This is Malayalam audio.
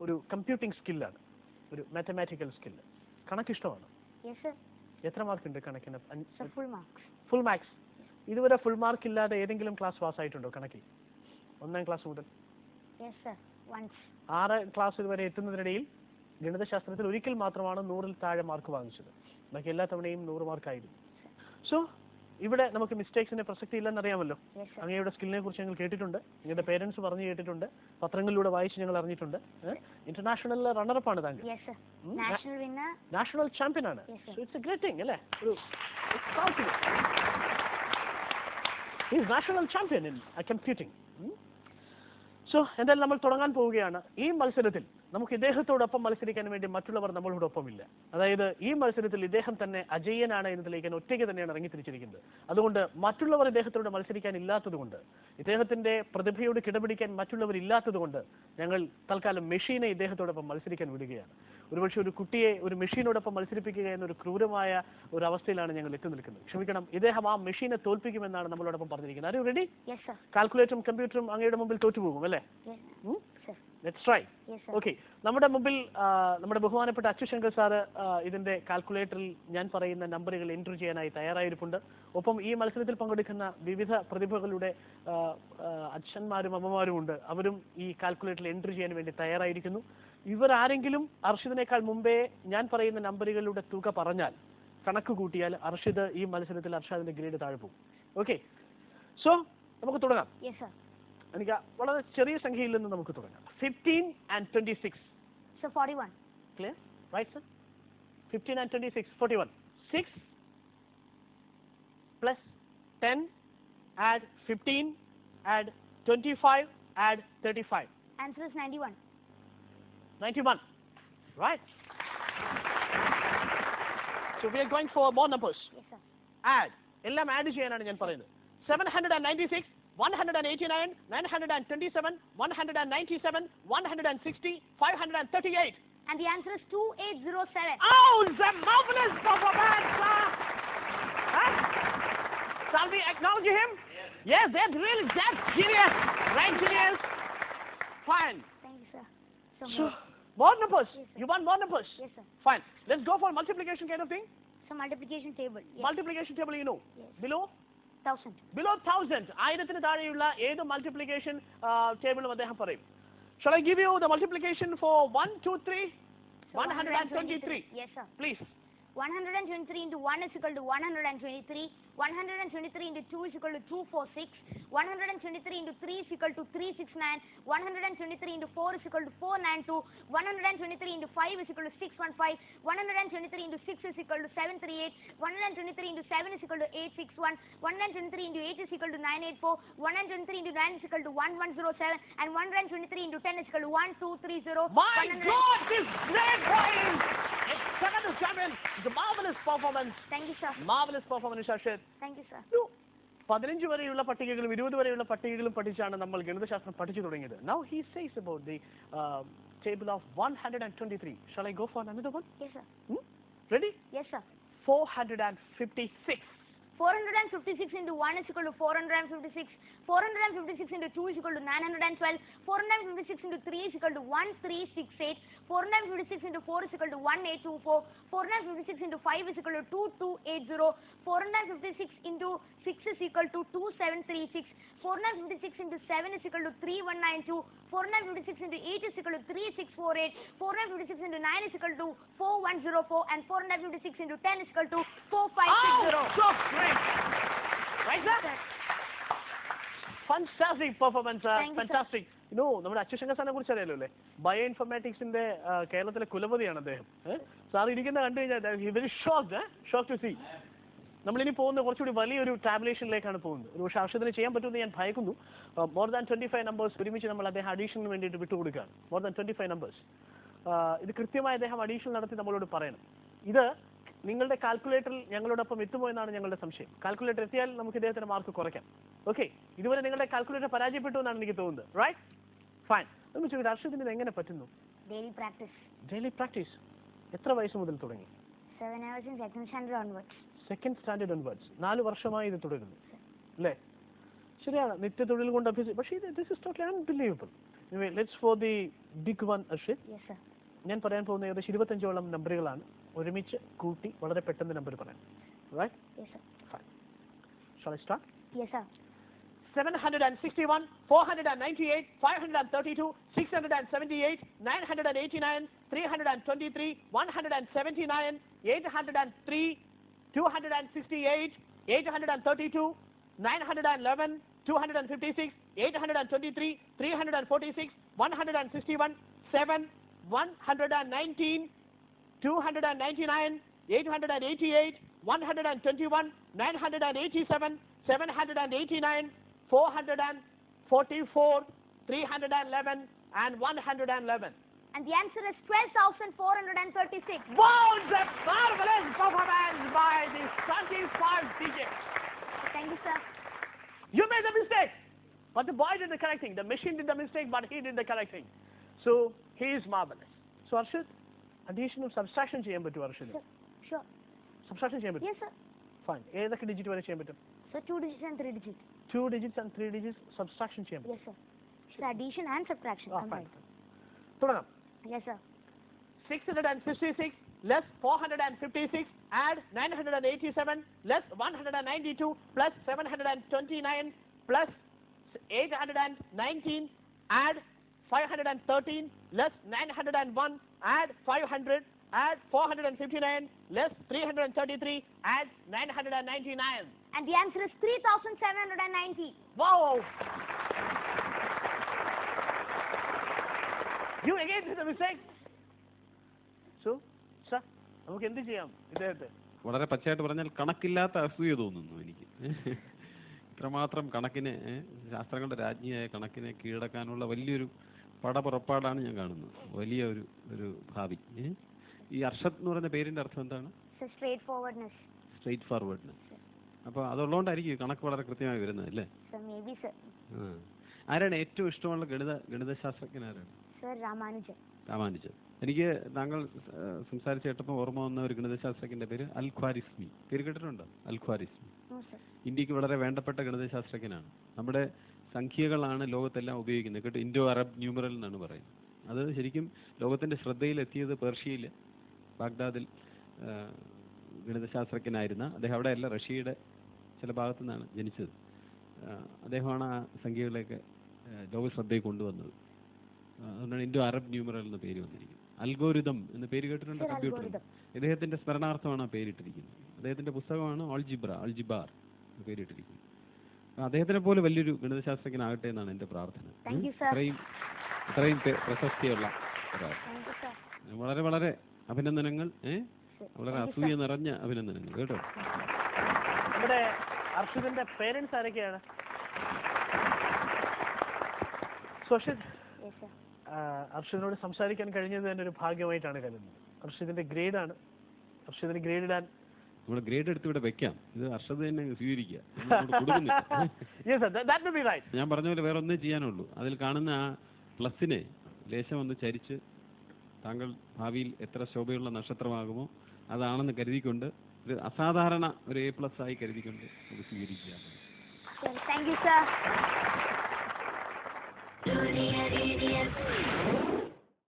ഒരു കമ്പ്യൂട്ടിംഗ് സ്കില്ലാണ്, ഒരു മാത്തമാറ്റിക്കൽ സ്കില്ല്. കണക്ക് ഇഷ്ടമാണ്? എത്ര മാർക്ക് ഉണ്ട് കണക്കിന്? Full marks. ഇതുവരെ ഫുൾ മാർക്ക് ഇല്ലാതെ ഏതെങ്കിലും ക്ലാസ് പാസ്സായിട്ടുണ്ടോ കണക്കിൽ? 1ാം ക്ലാസ് മുതൽ 6ാം ക്ലാസ് വരെ എത്തുന്നതിനിടയിൽ ഗണിതശാസ്ത്രത്തിൽ ഒരിക്കൽ മാത്രമാണ് 100-ൽ താഴെ മാർക്ക് വാങ്ങിച്ചത്. ബാക്കി എല്ലാ തവണയും 100 മാർക്കായിരുന്നു. സോ ഇവിടെ നമുക്ക് മിസ്റ്റേക്സിന്റെ പ്രസക്തി ഇല്ലെന്ന് അറിയാമല്ലോ. അങ്ങയുടെ സ്കില്ലിനെ കുറിച്ച് ഞങ്ങൾ കേട്ടിട്ടുണ്ട്, നിങ്ങളുടെ പേരൻസ് പറഞ്ഞു കേട്ടിട്ടുണ്ട്, പത്രങ്ങളിലൂടെ വായിച്ച് ഞങ്ങൾ അറിഞ്ഞിട്ടുണ്ട്. ഇന്റർനാഷണൽ റണ്ണറപ്പാണ് താങ്കൾ, നാഷണൽ ചാമ്പ്യൻ ആണ്. So it's A great thing അല്ലേ? ഒരു national champion in computing. So എന്തായാലും നമ്മൾ തുടങ്ങാൻ പോവുകയാണ്. ഈ മത്സരത്തിൽ നമുക്ക് ഇദ്ദേഹത്തോടൊപ്പം മത്സരിക്കാൻ വേണ്ടി മറ്റുള്ളവർ നമ്മളോടൊപ്പമില്ല. അതായത് ഈ മത്സരത്തിൽ ഇദ്ദേഹം തന്നെ അജയ്യനാണ് എന്ന് തെളിയിക്കാൻ ഒറ്റയ്ക്ക് തന്നെയാണ് ഇറങ്ങിത്തിരിച്ചിരിക്കുന്നത്. അതുകൊണ്ട് മറ്റുള്ളവർ ഇദ്ദേഹത്തോട് മത്സരിക്കാൻ ഇല്ലാത്തതുകൊണ്ട്, ഇദ്ദേഹത്തിന്റെ പ്രതിഭയോട് കിടപിടിക്കാൻ മറ്റുള്ളവർ ഇല്ലാത്തതുകൊണ്ട് ഞങ്ങൾ തൽക്കാലം മെഷീനെ ഇദ്ദേഹത്തോടൊപ്പം മത്സരിക്കാൻ വിടുകയാണ്. ഒരുപക്ഷെ ഒരു കുട്ടിയെ ഒരു മെഷീനോടൊപ്പം മത്സരിപ്പിക്കുക എന്നൊരു ക്രൂരമായ ഒരു അവസ്ഥയിലാണ് ഞങ്ങൾ എത്തി നിൽക്കുന്നത്. ക്ഷമിക്കണം, ഇദ്ദേഹം ആ മെഷീനെ തോൽപ്പിക്കുമെന്നാണ് നമ്മളോടൊപ്പം പറഞ്ഞിരിക്കുന്നത്. Are you ready? കാൽക്കുലേറ്ററും കമ്പ്യൂട്ടറും അങ്ങയുടെ മുമ്പിൽ തോറ്റുപോകും അല്ലേ? Let's try. Okay. നമ്മുടെ മുമ്പിൽ നമ്മുടെ ബഹുമാനപ്പെട്ട അച്യുശങ്കർ സാറ് ഇതിന്റെ കാൽക്കുലേറ്ററിൽ ഞാൻ പറയുന്ന നമ്പറുകൾ എൻട്രി ചെയ്യാനായി തയ്യാറായിരിപ്പുണ്ട്. ഒപ്പം ഈ മത്സരത്തിൽ പങ്കെടുക്കുന്ന വിവിധ പ്രതിഭകളുടെ അച്ഛന്മാരും അമ്മമാരും ഉണ്ട്. അവരും ഈ കാൽക്കുലേറ്ററിൽ എൻട്രി ചെയ്യാൻ വേണ്ടി തയ്യാറായിരിക്കുന്നു. ഇവർ ആരെങ്കിലും അർഷിദിനേക്കാൾ മുമ്പേ ഞാൻ പറയുന്ന നമ്പറുകളുടെ തുക പറഞ്ഞാൽ, കണക്ക് കൂട്ടിയാൽ അർഷിദ് ഈ മത്സരത്തിൽ അർഷാദിന്റെ ഗ്രേഡ് താഴെ പോകും. ഓക്കെ, സോ നമുക്ക് തുടങ്ങാം. എനിക്ക് വളരെ ചെറിയ സംഖ്യയിൽ നിന്ന് നമുക്ക് തുടങ്ങാം. 15 and 26. So 41. Clear? Right, sir? 15 and 26, 41. 6 plus 10, add 15, add 25, add 35. Answer is 91. 91. Right. So we are going for more numbers. Yes, sir. Add. എല്ലാം ആഡ് ചെയ്യാനാണ് ഞാൻ പറയുന്നത്. 796, 189, 927, 197, 160, 538. And the answer is 2807. Oh, it's a marvelous performance, sir. Huh? Shall we acknowledge him? Yes, that's really, that's genius. Right, genius. Fine. Thank you, sir. So more numbers. Yes, sir. You want more numbers? Yes, sir. Fine. Let's go for multiplication kind of thing. So multiplication table. Yes. Multiplication table, you know. Yes. Below? 1000. Below 1000. ആയിരത്തിന് താഴെയുള്ള ഏത് മൾട്ടിപ്ലിക്കേഷൻ ടേബിളും അദ്ദേഹം പറയും. Shall I give you the multiplication for 1, 2, 3? So 123. Yes, sir. Please. 123 into 1 is equal to 123. 123 into 2 is equal to 246. 123 into 3 is equal to 369. 123 into 4 is equal to 492. 123 into 5 is equal to 615. 123 into 6 is equal to 738. 123 into 7 is equal to 861. 123 into 8 is equal to 984. 123 into 9 is equal to 1107. And 123 into 10 is equal to 1230. My God, this great point! It's second champion. It's a marvelous performance. Thank you, sir. Marvelous performance, Shashid. Thank you, sir. 15 വരെയുള്ള പട്ടികകളും 20 വരെയുള്ള പട്ടികകളും പഠിച്ചാണ് നമ്മൾ ഗണിതശാസ്ത്രം പഠിച്ചു തുടങ്ങിയത്. Now he says about the table of 123. Shall I go for another one? Yes, sir. Ready? Yes, sir. 456. 456 into 1 is equal to 456. 456 into 2 is equal to 912. 456 into 3 is equal to 1368. 456 into 4 is equal to 1824. 456 into 5 is equal to 2280. 456 into 6 is equal to 2736. 456 into 7 is equal to 3192. 456 into 8 is equal to 3648. 456 into 9 is equal to 4104. And 456 into 10 is equal to 4560. Oh, so great! Right, sir? Fantastic performance, sir. Thank you, Fantastic. You know, നമ്മുടെ അച്യുശങ്കർ സാറിനെ കുറിച്ച് അറിയാലോ അല്ലേ? ബയോ ഇൻഫർമാറ്റിക്സിന്റെ കേരളത്തിലെ കുലപതിയാണ് അദ്ദേഹം. സാർ ഇരിക്കുന്ന കണ്ടു കഴിഞ്ഞാൽ വെരി ഷോക്ക് ടു സീ. നമ്മളിനി പോകുന്നത് കുറച്ചുകൂടി വലിയൊരു ടാബുലേഷനിലേക്കാണ് പോകുന്നത്. ഒരു പക്ഷേ അർഷദിന് ചെയ്യാൻ പറ്റുമെന്ന് ഞാൻ ഭയക്കുന്നു. മോർ ദാൻ 25 നമ്പേഴ്സ് ഒരുമിച്ച് നമ്മൾ അദ്ദേഹം അഡീഷന് വേണ്ടിയിട്ട് വിട്ടുകൊടുക്കുകയാണ്. More than 25 numbers. ഇത് കൃത്യമായി അദ്ദേഹം അഡീഷൻ നടത്തി നമ്മളോട് പറയണം. ഇത് നിങ്ങളുടെ കാൽക്കുലേറ്ററിൽ ഞങ്ങളോടൊപ്പം എത്തുമോ എന്നാണ് ഞങ്ങളുടെ സംശയം. കാൽക്കുലേറ്റർ എത്തിയാൽ നമുക്ക് ഇദ്ദേഹത്തിന്റെ മാർക്ക് കുറയ്ക്കാം. ഓക്കെ, ഇതുവരെ നിങ്ങളുടെ കാൽക്കുലേറ്റർ പരാജയപ്പെട്ടു എന്നാണ് എനിക്ക് തോന്നുന്നത്. Right, fine. നമുക്ക് ചോദിക്കാം, അർഷദിന് ഇത് എങ്ങനെ പറ്റുന്നു? Daily practice. Daily practice. എത്ര വയസ്സ് മുതൽ തുടങ്ങി? 7 hours in second standard onwards. Second standard onwards. 4 വർഷമായി ഇത് തുടരുന്നു അല്ലേ? ശരിയാണ്, നിത്യ തൊഴിൽ കൊണ്ട് അഭ്യസിച്ചു. പക്ഷേ ഇത് this is totally unbelievable. Anyway, let's for the big one, Arshid. Yes, sir. ഞാൻ പറയാൻ പോകുന്ന ഏകദേശം 25ഓളം നമ്പറുകളാണ്. ഒരുമിച്ച് കൂട്ടി വളരെ പെട്ടെന്ന് നമ്പർ പറയാം. Right? Yes, sir. Fine. Shall I start? Yes, sir. 761, 498, 532, 678, 989, 323, 179, 803, 268, 832, 911, 256, 823, 346, 161, 7, 119, 299, 888, 121, 987, 789, 444, 311, and 111. And the answer is 12,436. Wow, that's marvelous performance by the 25 digits. Thank you, sir. You made the mistake, but the boy did the correct thing. The machine did the mistake, but he did the correct thing. So he is marvelous. So Arshid, addition subtraction ചെയ്യാൻ പറ്റുമോ Arshid? Sir, sure. Subtraction ചെയ്യാൻ പറ്റും? Yes, sir. Fine. ഏതൊക്കെ ഡിജിറ്റ് വരെ ചെയ്യാൻ പറ്റും? So 2 digits and 3 digits. 2 digits and 3 digits subtraction ചെയ്യാൻ പറ്റും. Yes, sir. So addition and subtraction Fine. combined. തുടങ്ങാം. Yes, sir. 666 less 456 add 987 less 192 plus 729 plus 819 add 513 less 901 add 500 add 459 less 333 add 999. And the answer is 3,790. Wow! You again did the mistake. So, sir, നമുക്ക് എന്ത് ചെയ്യാം ഇദ്ദേഹത്തെ? വളരെ പച്ചയായിട്ട് പറഞ്ഞാൽ കണക്കില്ലാത്ത അസൂയ തോന്നുന്നു എനിക്ക്. ഇത്രമാത്രം കണക്കിനെ ശാസ്ത്രങ്ങളുടെ രാജ്ഞിയായ കണക്കിനെ കീഴടക്കാനുള്ള വലിയൊരു പടപുറപ്പാടാണ് ഞാൻ കാണുന്നത്. വലിയ ഒരു ഭാവി. ഈ അർഷദ് എന്ന് പറയുന്ന പേരിന്റെ അർത്ഥം എന്താണ്? Straight forwardness. Straight forwardness. അപ്പോൾ അതുള്ളതുകൊണ്ടായിരിക്കും കണക്ക് വളരെ കൃത്യമായി വരുന്നത് അല്ലേ? Sir, maybe, sir. ആരാണ് ഏറ്റവും ഇഷ്ടമുള്ള ഗണിതശാസ്ത്രജ്ഞൻ ആരാണ്? Sir, Ramanujan. രാമാനുജൻ. എനിക്ക് താങ്കൾ സംസാരിച്ച് കേട്ടപ്പോൾ ഓർമ്മ വന്ന ഒരു ഗണിതശാസ്ത്രജ്ഞന്റെ പേര് അൽ ഖ്വാരിസ്മി. പേര് കേട്ടിട്ടുണ്ടോ? അൽ ഖ്വാരിസ്മി. No, sir. ഇന്ത്യക്ക് വളരെ വേണ്ടപ്പെട്ട ഗണിതശാസ്ത്രജ്ഞനാണ്. നമ്മുടെ സംഖ്യകളാണ് ലോകത്തെല്ലാം ഉപയോഗിക്കുന്നത്. കേട്ടോ, ഇൻഡോ അറബ് ന്യൂമറൽ എന്നാണ് പറയുന്നത്. അത് ശരിക്കും ലോകത്തിന്റെ ശ്രദ്ധയിലെത്തിയത് പേർഷ്യയിൽ ബാഗ്ദാദിൽ ഗണിതശാസ്ത്രജ്ഞനായിരുന്ന അദ്ദേഹം, അവിടെയല്ല, റഷ്യയുടെ ചില ഭാഗത്തു നിന്നാണ് ജനിച്ചത്. അദ്ദേഹമാണ് ആ സംഖ്യകളെയൊക്കെ ലോക ശ്രദ്ധയിൽ കൊണ്ടുവന്നത്. അതുകൊണ്ടാണ് ഇൻഡോ അറബ് ന്യൂമറൽ എന്ന പേര് വന്നിരിക്കുന്നത്. അൽഗോരിതം എന്ന പേര് കേട്ടിട്ടുണ്ട് കമ്പ്യൂട്ടറിൽ. ഇദ്ദേഹത്തിന്റെ സ്മരണാർത്ഥമാണ് ആ പേരിട്ടിരിക്കുന്നത്. അദ്ദേഹത്തിന്റെ പുസ്തകമാണ് അൾജിബാർ എന്ന പേരിട്ടിരിക്കുന്നത്. അദ്ദേഹത്തിനെ പോലെ വലിയൊരു ഗണിതശാസ്ത്രജ്ഞനാകട്ടെ എന്നാണ് എന്റെ പ്രാർത്ഥന. ഇത്രയും പ്രശസ്തിയുള്ള ഒരാൾ. വളരെ വളരെ അഭിനന്ദനങ്ങൾ. വളരെ അസൂയ നിറഞ്ഞ അഭിനന്ദനങ്ങൾ കേട്ടോ. നമ്മുടെ അർഷിദിന്റെ പേരൻസ് ആരൊക്കെയാണ്? അർഷിദിനോട് സംസാരിക്കാൻ കഴിഞ്ഞത് തന്നെ ഒരു ഭാഗ്യമായിട്ടാണ് കരുതുന്നത്. അർഷിദിന്റെ ഗ്രേഡാണ്. അർഷിദിന് ഗ്രേഡ് ഇടാൻ നമ്മൾ ഗ്രേഡ് എടുത്ത് ഇവിടെ വെക്കാം. ഇത് അർഷദ് തന്നെ സ്വീകരിക്കുക. ഞാൻ പറഞ്ഞ പോലെ വേറെ ഒന്നേ ചെയ്യാനുള്ളൂ. അതിൽ കാണുന്ന ആ പ്ലസിനെ ലേശം ഒന്ന് ചരിച്ച് താങ്കൾ ഭാവിയിൽ എത്ര ശോഭയുള്ള നക്ഷത്രമാകുമോ അതാണെന്ന് കരുതിക്കൊണ്ട് ഒരു അസാധാരണ ഒരു A+ ആയി കരുതിക്കൊണ്ട് ഇത് സ്വീകരിക്കുക. Thank you, sir.